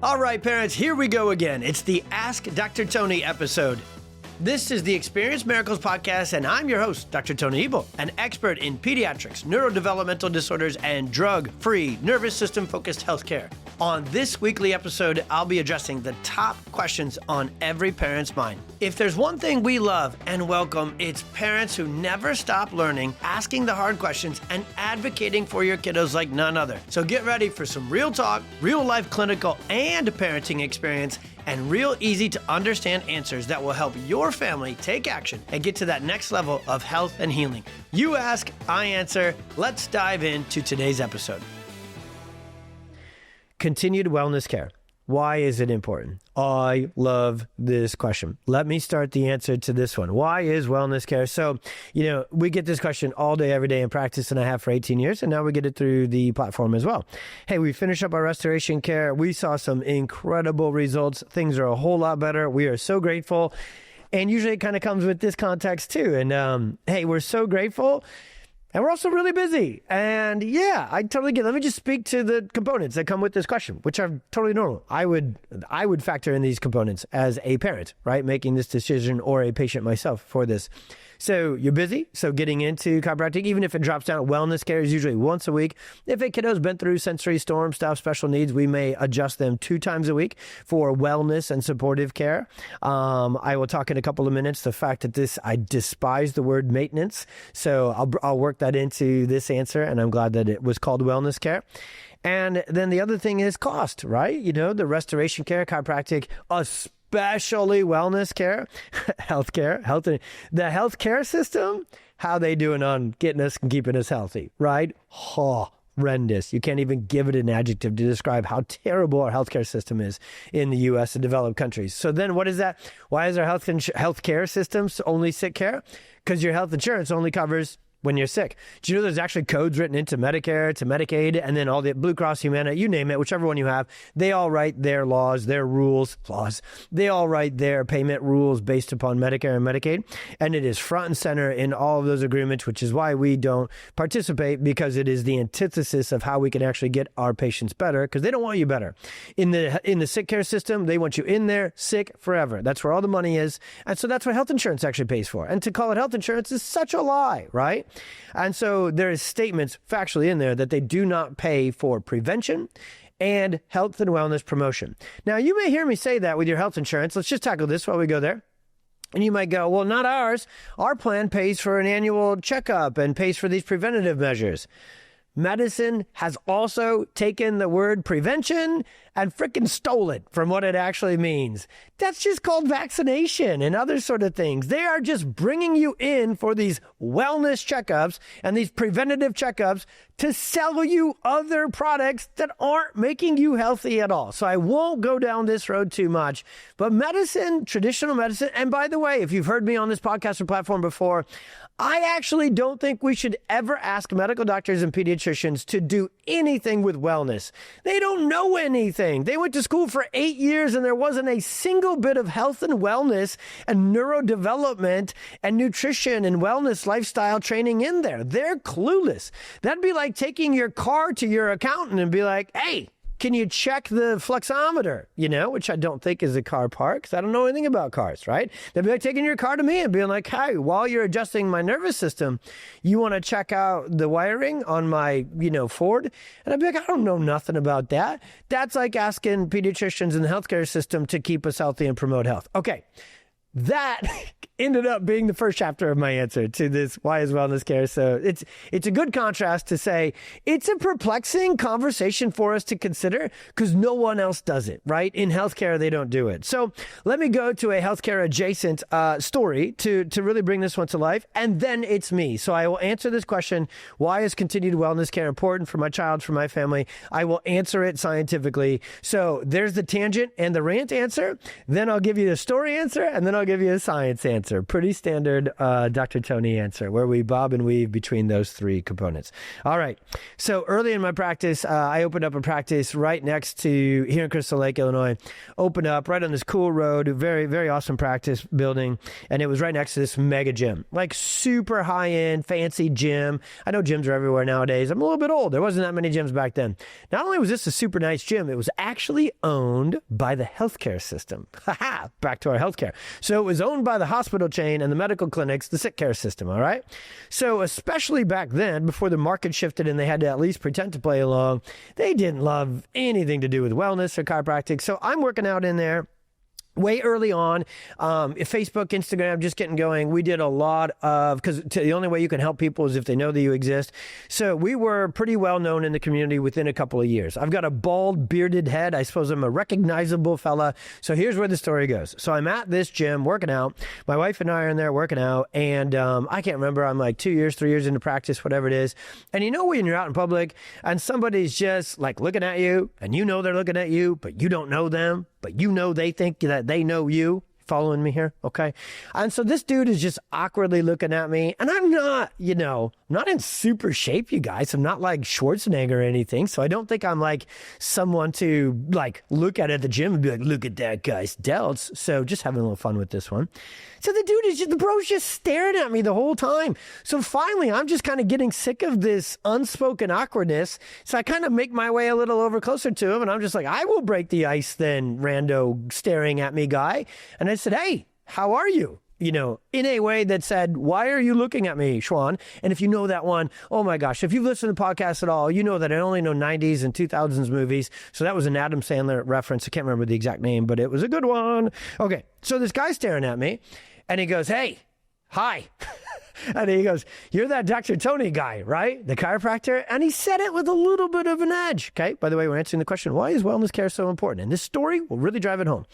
All right, parents, here we go again. It's the Ask Dr. Tony episode. This is the Experience Miracles podcast, and I'm your host, Dr. Tony Ebel, an expert in pediatrics, neurodevelopmental disorders, and drug-free, nervous system-focused healthcare. On this weekly episode, I'll be addressing the top questions on every parent's mind. If there's one thing we love and welcome, it's parents who never stop learning, asking the hard questions, and advocating for your kiddos like none other. So get ready for some real talk, real-life clinical and parenting experience, and real easy to understand answers that will help your family take action and get to that next level of health and healing. You ask, I answer. Let's dive into today's episode. Continued wellness care. Why is it important? I love this question. Let me start the answer to this one. Why is wellness care? So, we get this question all day, every day in practice, and I have for 18 years, and now we get it through the platform as well. Hey, we finished up our restoration care. We saw some incredible results. Things are a whole lot better. We are so grateful. And usually it kind of comes with this context too. And hey, we're so grateful. And we're also really busy. And yeah, I totally get it. Let me just speak to the components that come with this question, which are totally normal. I would factor in these components as a parent, right? Making this decision, or a patient myself for this. So you're busy. So getting into chiropractic, even if it drops down, wellness care is usually once a week. If a kiddo's been through sensory storm, stuff, special needs, we may adjust them 2 times a week for wellness and supportive care. I will talk in a couple of minutes the fact that I despise the word maintenance. So I'll work that into this answer, and I'm glad that it was called wellness care. And then the other thing is cost, right? The restoration care, chiropractic, especially wellness care, the healthcare system, how they doing on getting us and keeping us healthy, right? Horrendous. You can't even give it an adjective to describe how terrible our healthcare system is in the U.S. and developed countries. So then what is that? Why is our healthcare system only sick care? Because your health insurance only covers when you're sick. Do you know there's actually codes written into Medicare, to Medicaid, and then all the Blue Cross, Humana, you name it, whichever one you have, they all write their laws, their rules, they all write their payment rules based upon Medicare and Medicaid, and it is front and center in all of those agreements, which is why we don't participate, because it is the antithesis of how we can actually get our patients better, because they don't want you better. In the sick care system, they want you in there, sick forever. That's where all the money is, and so that's what health insurance actually pays for. And to call it health insurance is such a lie, right? And so there is statements factually in there that they do not pay for prevention and health and wellness promotion. Now, you may hear me say that with your health insurance. Let's just tackle this while we go there. And you might go, well, not ours. Our plan pays for an annual checkup and pays for these preventative measures. Medicine has also taken the word prevention and frickin' stole it from what it actually means. That's just called vaccination and other sort of things. They are just bringing you in for these wellness checkups and these preventative checkups to sell you other products that aren't making you healthy at all. So I won't go down this road too much. But medicine, traditional medicine, and by the way, if you've heard me on this podcast or platform before, I actually don't think we should ever ask medical doctors and pediatricians to do anything with wellness. They don't know anything. They went to school for 8 years and there wasn't a single bit of health and wellness and neurodevelopment and nutrition and wellness lifestyle training in there. They're clueless. That'd be like taking your car to your accountant and be like, hey, can you check the fluxometer? Which I don't think is a car part, because I don't know anything about cars, right? They'd be like taking your car to me and being like, hey, while you're adjusting my nervous system, you want to check out the wiring on my, Ford? And I'd be like, I don't know nothing about that. That's like asking pediatricians in the healthcare system to keep us healthy and promote health. Okay. That ended up being the first chapter of my answer to this, why is wellness care? So it's a good contrast to say it's a perplexing conversation for us to consider because no one else does it, right? In healthcare, they don't do it. So let me go to a healthcare adjacent story to really bring this one to life. And then it's me. So I will answer this question, why is continued wellness care important for my child, for my family? I will answer it scientifically. So there's the tangent and the rant answer. Then I'll give you the story answer, and then I'll give you a science answer. answer. Pretty standard Dr. Tony answer, where we bob and weave between those three components. All right. So early in my practice, I opened up a practice right next to, here in Crystal Lake, Illinois. Opened up right on this cool road, a very, very awesome practice building. And it was right next to this mega gym, like super high-end, fancy gym. I know gyms are everywhere nowadays. I'm a little bit old. There wasn't that many gyms back then. Not only was this a super nice gym, it was actually owned by the healthcare system. Back to our healthcare. So it was owned by the hospital chain and the medical clinics, the sick care system, all right? So especially back then, before the market shifted and they had to at least pretend to play along, they didn't love anything to do with wellness or chiropractic. So I'm working out in there. Way early on, Facebook, Instagram, just getting going. We did a lot of, because the only way you can help people is if they know that you exist. So we were pretty well known in the community within a couple of years. I've got a bald, bearded head. I suppose I'm a recognizable fella. So here's where the story goes. So I'm at this gym working out. My wife and I are in there working out. And I can't remember. I'm like 2 years, 3 years into practice, whatever it is. And you know when you're out in public and somebody's just like looking at you and you know they're looking at you, but you don't know them. But you know they think that they know you. Following me here? Okay. And so this dude is just awkwardly looking at me. And I'm not, I'm not in super shape, you guys. I'm not like Schwarzenegger or anything. So I don't think I'm like someone to like look at the gym and be like, look at that guy's delts. So just having a little fun with this one. So the bro's just staring at me the whole time. So finally, I'm just kind of getting sick of this unspoken awkwardness. So I kind of make my way a little over closer to him. And I'm just like, I will break the ice then, rando staring at me guy. And I said, hey, how are you? In a way that said, why are you looking at me, Schwan? And if you know that one, oh my gosh, if you've listened to the podcast at all, you know that I only know 90s and 2000s movies. So that was an Adam Sandler reference. I can't remember the exact name, but it was a good one. Okay, so this guy's staring at me and he goes, hey, hi. And he goes, you're that Dr. Tony guy, right? The chiropractor? And he said it with a little bit of an edge. Okay, by the way, we're answering the question, why is wellness care so important? And this story will really drive it home.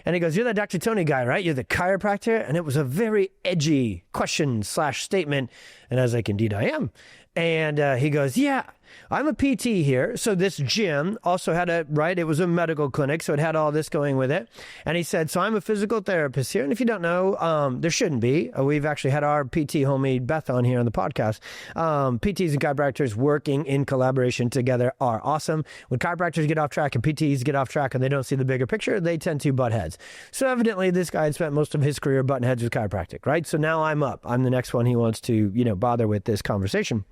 And he goes, you're that Dr. Tony guy, right? You're the chiropractor? And it was a very edgy question/statement. And I was like, indeed I am. And he goes, yeah, I'm a PT here. So this gym also had it was a medical clinic. So it had all this going with it. And he said, so I'm a physical therapist here. And if you don't know, there shouldn't be. We've actually had our PT homie Beth on here on the podcast. PTs and chiropractors working in collaboration together are awesome. When chiropractors get off track and PTs get off track and they don't see the bigger picture, they tend to butt heads. So evidently this guy had spent most of his career butting heads with chiropractic, right? So now I'm up. I'm the next one he wants to, bother with this conversation.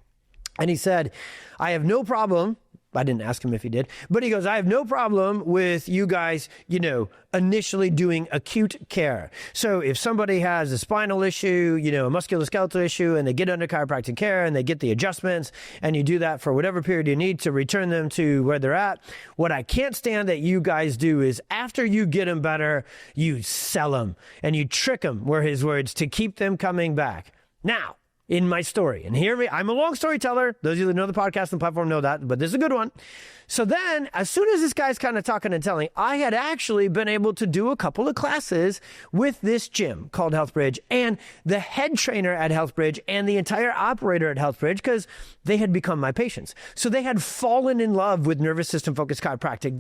And he said, I have no problem. I didn't ask him if he did, but he goes, I have no problem with you guys, initially doing acute care. So if somebody has a spinal issue, a musculoskeletal issue, and they get under chiropractic care and they get the adjustments and you do that for whatever period you need to return them to where they're at. What I can't stand that you guys do is after you get them better, you sell them and you trick them, were his words, to keep them coming back. Now, in my story. And I'm a long storyteller. Those of you that know the podcast and platform know that, but this is a good one. So then, as soon as this guy's kind of talking and telling, I had actually been able to do a couple of classes with this gym called HealthBridge and the head trainer at HealthBridge and the entire operator at HealthBridge because they had become my patients. So they had fallen in love with nervous system focused chiropractic.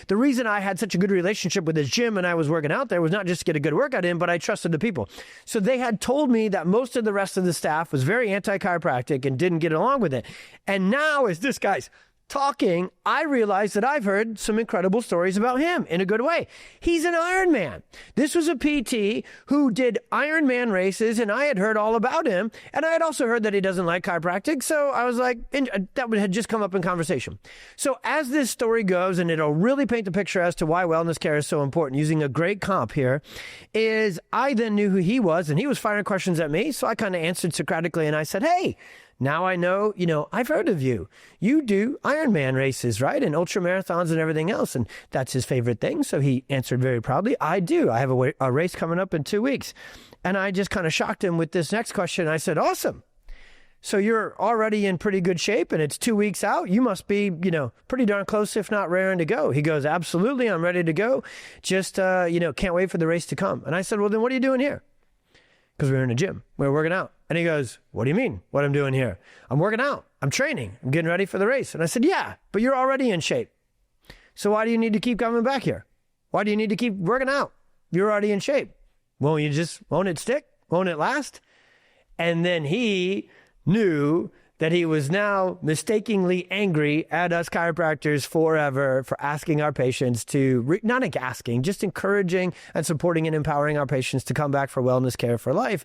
The reason I had such a good relationship with this gym and I was working out there was not just to get a good workout in, but I trusted the people. So they had told me that most of the rest of the staff was very anti-chiropractic and didn't get along with it. And now as this guy's talking, I realized that I've heard some incredible stories about him in a good way. He's an Ironman. This was a PT who did Ironman races, and I had heard all about him. And I had also heard that he doesn't like chiropractic. So I was like, that had just come up in conversation. So as this story goes, and it'll really paint the picture as to why wellness care is so important, using a great comp here, is I then knew who he was, and he was firing questions at me. So I kind of answered Socratically, and I said, hey, now I know, I've heard of you. You do Ironman races, right? And ultra marathons and everything else. And that's his favorite thing. So he answered very proudly, I do. I have a race coming up in 2 weeks. And I just kind of shocked him with this next question. I said, awesome. So you're already in pretty good shape and it's 2 weeks out. You must be, pretty darn close, if not raring to go. He goes, absolutely. I'm ready to go. Just, can't wait for the race to come. And I said, well, then what are you doing here? Because we're in a gym. We're working out. And he goes, what do you mean? What I'm doing here? I'm working out. I'm training. I'm getting ready for the race. And I said, yeah, but you're already in shape. So why do you need to keep coming back here? Why do you need to keep working out? You're already in shape. Won't it stick? Won't it last? And then he knew that he was now mistakenly angry at us chiropractors forever for asking our patients to, not asking, just encouraging and supporting and empowering our patients to come back for wellness care for life.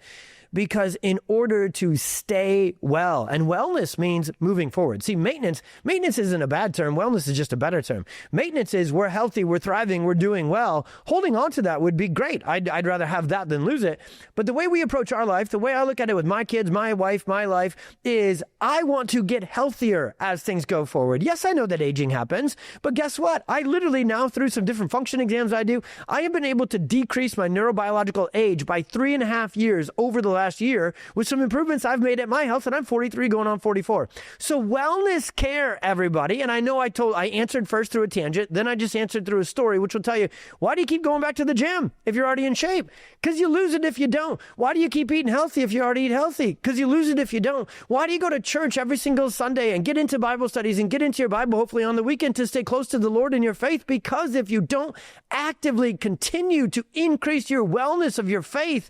Because in order to stay well, and wellness means moving forward. See, maintenance isn't a bad term. Wellness is just a better term. Maintenance is we're healthy, we're thriving, we're doing well. Holding on to that would be great. I'd rather have that than lose it. But the way we approach our life, the way I look at it with my kids, my wife, my life, is I want to get healthier as things go forward. Yes, I know that aging happens, but guess what? I literally now, through some different function exams I do, I have been able to decrease my neurobiological age by 3.5 years over the last year with some improvements I've made at my health, and I'm 43 going on 44. So wellness care, everybody, and I know I answered first through a tangent, then I just answered through a story, which will tell you, why do you keep going back to the gym if you're already in shape? Because you lose it if you don't. Why do you keep eating healthy if you already eat healthy? Because you lose it if you don't. Why do you go to church every single Sunday and get into Bible studies and get into your Bible, hopefully on the weekend, to stay close to the Lord in your faith? Because if you don't actively continue to increase your wellness of your faith,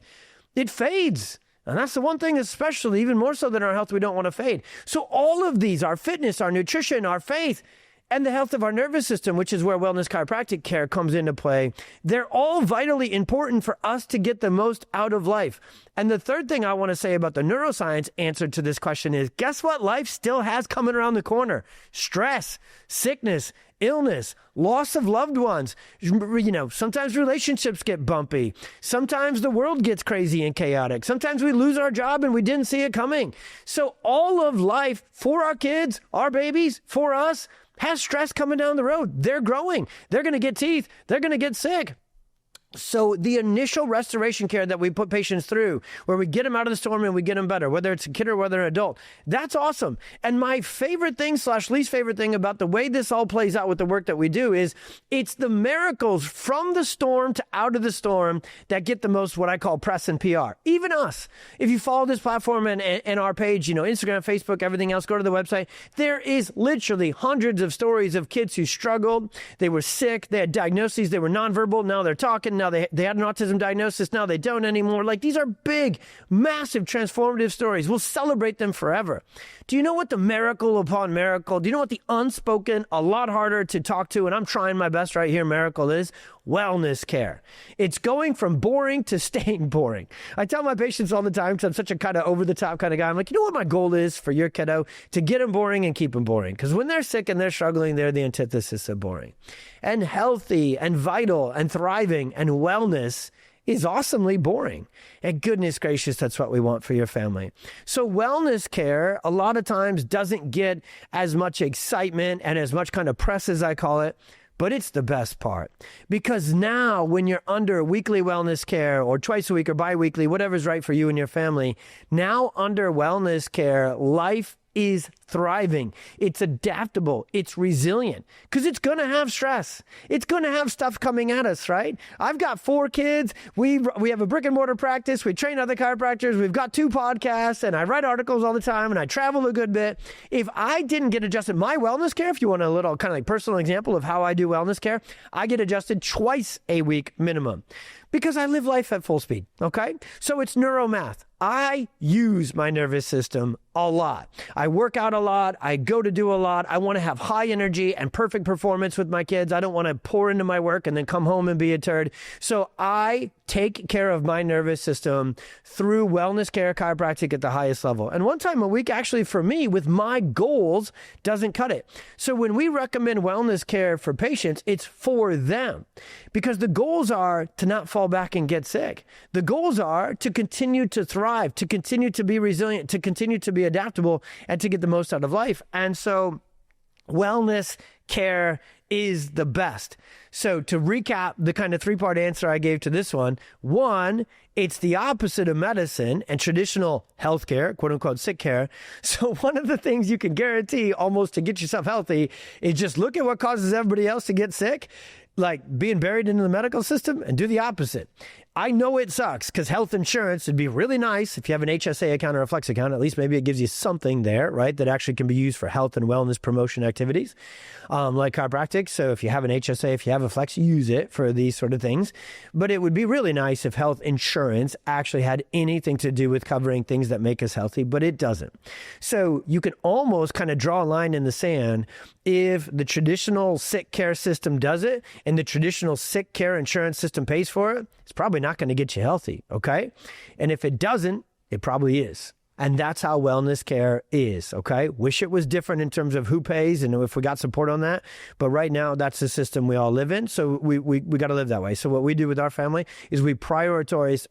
it fades. And that's the one thing, especially even more so than our health, we don't want to fade. So all of these, our fitness, our nutrition, our faith, and the health of our nervous system, which is where wellness chiropractic care comes into play, they're all vitally important for us to get the most out of life. And the third thing I want to say about the neuroscience answer to this question is, guess what life still has coming around the corner? Stress, sickness, illness, loss of loved ones. Sometimes relationships get bumpy. Sometimes the world gets crazy and chaotic. Sometimes we lose our job and we didn't see it coming. So all of life for our kids, our babies, for us, has stress coming down the road. They're growing. They're going to get teeth. They're going to get sick. So the initial restoration care that we put patients through, where we get them out of the storm and we get them better, whether it's a kid or whether an adult, that's awesome. And my favorite thing / least favorite thing about the way this all plays out with the work that we do is it's the miracles from the storm to out of the storm that get the most what I call press and PR. Even us. If you follow this platform and our page, Instagram, Facebook, everything else, go to the website. There is literally hundreds of stories of kids who struggled. They were sick. They had diagnoses. They were nonverbal. Now they're talking. Now they had an autism diagnosis. Now they don't anymore. Like, these are big, massive, transformative stories. We'll celebrate them forever. Do you know what the miracle upon miracle, do you know what the unspoken, a lot harder to talk to, and I'm trying my best right here, miracle is? Wellness care. It's going from boring to staying boring. I tell my patients all the time, because I'm such a kind of over-the-top kind of guy, I'm like, you know what my goal is for your kiddo? To get them boring and keep them boring. Because when they're sick and they're struggling, they're the antithesis of boring. And healthy and vital and thriving and wellness is awesomely boring. And goodness gracious, that's what we want for your family. So wellness care a lot of times doesn't get as much excitement and as much kind of press, as I call it, but it's the best part. Because now when you're under weekly wellness care or twice a week or bi-weekly, whatever's right for you and your family, now under wellness care, life is thriving. It's adaptable. It's resilient because it's going to have stress. It's going to have stuff coming at us, right? I've got 4 kids. We have a brick and mortar practice. We train other chiropractors. We've got 2 podcasts and I write articles all the time and I travel a good bit. If I didn't get adjusted, my wellness care, if you want a little kind of like personal example of how I do wellness care, I get adjusted twice a week minimum because I live life at full speed. Okay. So it's neuro math. I use my nervous system a lot. I work out a lot. I go to do a lot. I want to have high energy and perfect performance with my kids. I don't want to pour into my work and then come home and be a turd. So I take care of my nervous system through wellness care chiropractic at the highest level. And one time a week, actually for me, with my goals, doesn't cut it. So when we recommend wellness care for patients, it's for them because the goals are to not fall back and get sick. The goals are to continue to thrive, to continue to be resilient, to continue to be adaptable, and to get the most out of life. And so wellness care is the best. So to recap the kind of 3-part answer I gave to this one, it's the opposite of medicine and traditional healthcare, quote unquote sick care. So one of the things you can guarantee almost to get yourself healthy is just look at what causes everybody else to get sick, like being buried into the medical system, and do the opposite. I know it sucks because health insurance would be really nice if you have an HSA account or a Flex account. At least maybe it gives you something there, right, that actually can be used for health and wellness promotion activities like chiropractic. So if you have an HSA, if you have a Flex, use it for these sort of things. But it would be really nice if health insurance actually had anything to do with covering things that make us healthy, but it doesn't. So you can almost kind of draw a line in the sand. If the traditional sick care system does it and the traditional sick care insurance system pays for it, it's probably not going to get you healthy, okay? And if it doesn't, it probably is. And that's how wellness care is, okay? Wish it was different in terms of who pays and if we got support on that. But right now, that's the system we all live in. So we got to live that way. So what we do with our family is we prioritize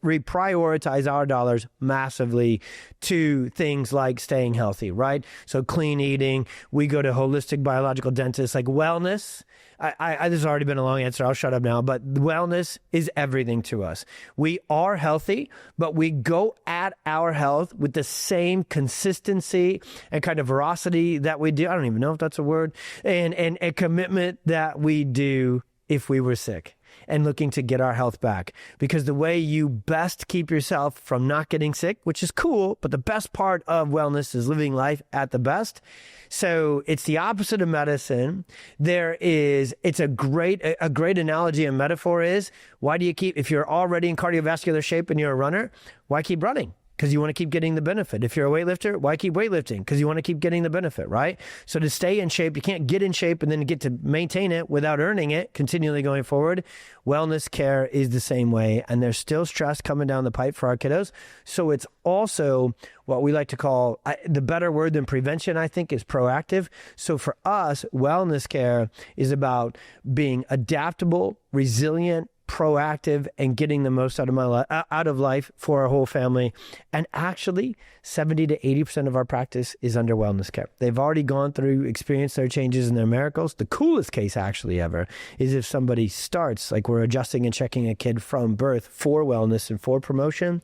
our dollars massively to things like staying healthy, right? So clean eating. We go to holistic biological dentists, like wellness. This has already been a long answer. I'll shut up now. But wellness is everything to us. We are healthy, but we go at our health with the same consistency and kind of veracity that we do. I don't even know if that's a word. And a commitment that we do if we were sick and looking to get our health back. Because the way you best keep yourself from not getting sick, which is cool, but the best part of wellness is living life at the best. So it's the opposite of medicine. It's a great analogy and metaphor is, why do you keep, if you're already in cardiovascular shape and you're a runner, why keep running? Because you want to keep getting the benefit. If you're a weightlifter, why keep weightlifting? Because you want to keep getting the benefit, right? So to stay in shape, you can't get in shape and then get to maintain it without earning it continually going forward. Wellness care is the same way, and there's still stress coming down the pipe for our kiddos. So it's also what we like to call, the better word than prevention, I think, is proactive. So for us, wellness care is about being adaptable, resilient, proactive, and getting the most out of life for our whole family. And actually, 70 to 80% of our practice is under wellness care. They've already gone through, experienced their changes and their miracles. The coolest case actually ever is if somebody starts, like we're adjusting and checking a kid from birth for wellness and for promotion.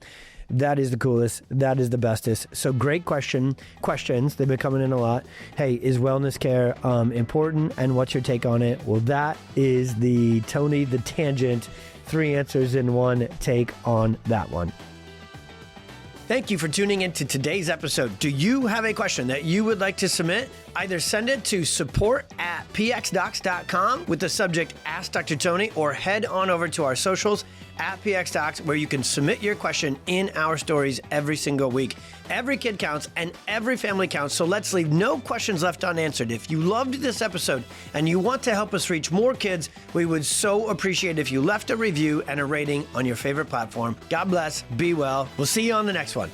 That is the coolest. That is the bestest. So great questions. They've been coming in a lot. Hey, is wellness care important? And what's your take on it? Well, that is the Tony the Tangent. 3 answers in 1 take on that one. Thank you for tuning in to today's episode. Do you have a question that you would like to submit? Either send it to support@pxdocs.com with the subject Ask Dr. Tony, or head on over to our socials @PXDocs, where you can submit your question in our stories every single week. Every kid counts and every family counts, so let's leave no questions left unanswered. If you loved this episode and you want to help us reach more kids, we would so appreciate if you left a review and a rating on your favorite platform. God bless. Be well. We'll see you on the next one.